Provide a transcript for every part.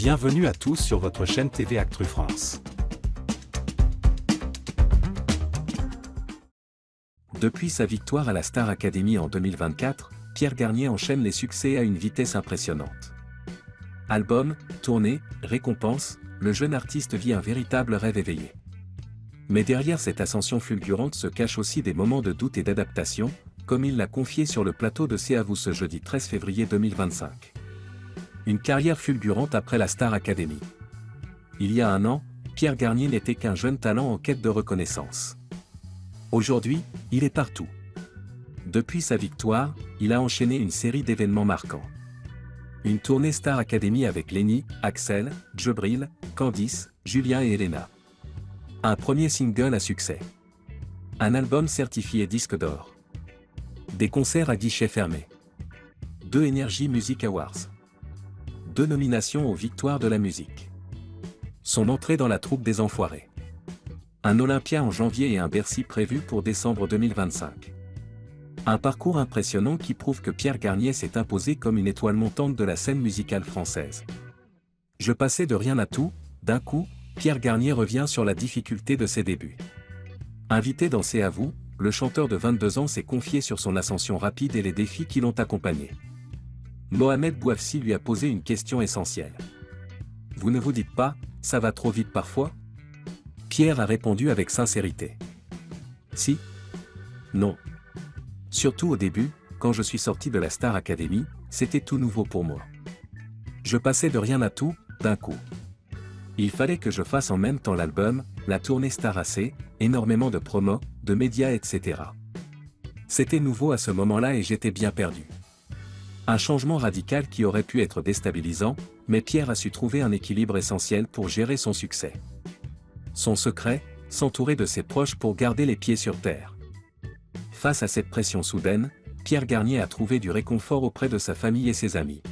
Bienvenue à tous sur votre chaîne TV Actu France. Depuis sa victoire à la Star Academy en 2024, Pierre Garnier enchaîne les succès à une vitesse impressionnante. Album, tournée, récompenses, le jeune artiste vit un véritable rêve éveillé. Mais derrière cette ascension fulgurante se cachent aussi des moments de doute et d'adaptation, comme il l'a confié sur le plateau de C'est à vous ce jeudi 13 février 2025. Une carrière fulgurante après la Star Academy. Il y a un an, Pierre Garnier n'était qu'un jeune talent en quête de reconnaissance. Aujourd'hui, il est partout. Depuis sa victoire, il a enchaîné une série d'événements marquants. Une tournée Star Academy avec Lenny, Axel, Djibril, Candice, Julien et Elena. Un premier single à succès. Un album certifié disque d'or. Des concerts à guichet fermé. 2 Energy Music Awards. 2 nominations aux Victoires de la musique. Son entrée dans la troupe des Enfoirés. Un Olympia en janvier et un Bercy prévu pour décembre 2025. Un parcours impressionnant qui prouve que Pierre Garnier s'est imposé comme une étoile montante de la scène musicale française. Je passais de rien à tout, d'un coup, Pierre Garnier revient sur la difficulté de ses débuts. Invité dans C'est à vous, le chanteur de 22 ans s'est confié sur son ascension rapide et les défis qui l'ont accompagné. Mohamed Bouafsi lui a posé une question essentielle. Vous ne vous dites pas, ça va trop vite parfois ? Pierre a répondu avec sincérité. Si. Non. Surtout au début, quand je suis sorti de la Star Academy, c'était tout nouveau pour moi. Je passais de rien à tout, d'un coup. Il fallait que je fasse en même temps l'album, la tournée Star AC, énormément de promos, de médias etc. C'était nouveau à ce moment-là et j'étais bien perdu. Un changement radical qui aurait pu être déstabilisant, mais Pierre a su trouver un équilibre essentiel pour gérer son succès. Son secret, s'entourer de ses proches pour garder les pieds sur terre. Face à cette pression soudaine, Pierre Garnier a trouvé du réconfort auprès de sa famille et ses amis.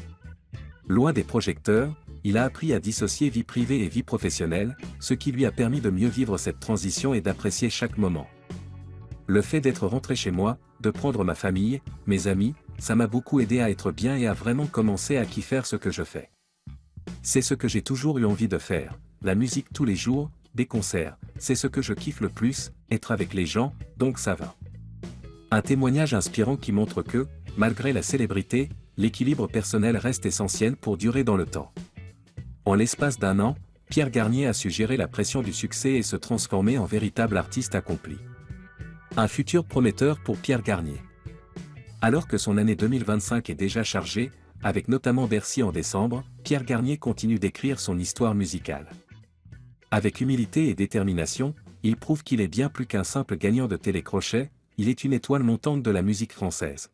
Loin des projecteurs, il a appris à dissocier vie privée et vie professionnelle, ce qui lui a permis de mieux vivre cette transition et d'apprécier chaque moment. Le fait d'être rentré chez moi, de prendre ma famille, mes amis, ça m'a beaucoup aidé à être bien et à vraiment commencer à kiffer ce que je fais. C'est ce que j'ai toujours eu envie de faire, la musique tous les jours, des concerts, c'est ce que je kiffe le plus, être avec les gens, donc ça va. Un témoignage inspirant qui montre que, malgré la célébrité, l'équilibre personnel reste essentiel pour durer dans le temps. En l'espace d'un an, Pierre Garnier a su gérer la pression du succès et se transformer en véritable artiste accompli. Un futur prometteur pour Pierre Garnier. Alors que son année 2025 est déjà chargée, avec notamment Bercy en décembre, Pierre Garnier continue d'écrire son histoire musicale. Avec humilité et détermination, il prouve qu'il est bien plus qu'un simple gagnant de télécrochet, il est une étoile montante de la musique française.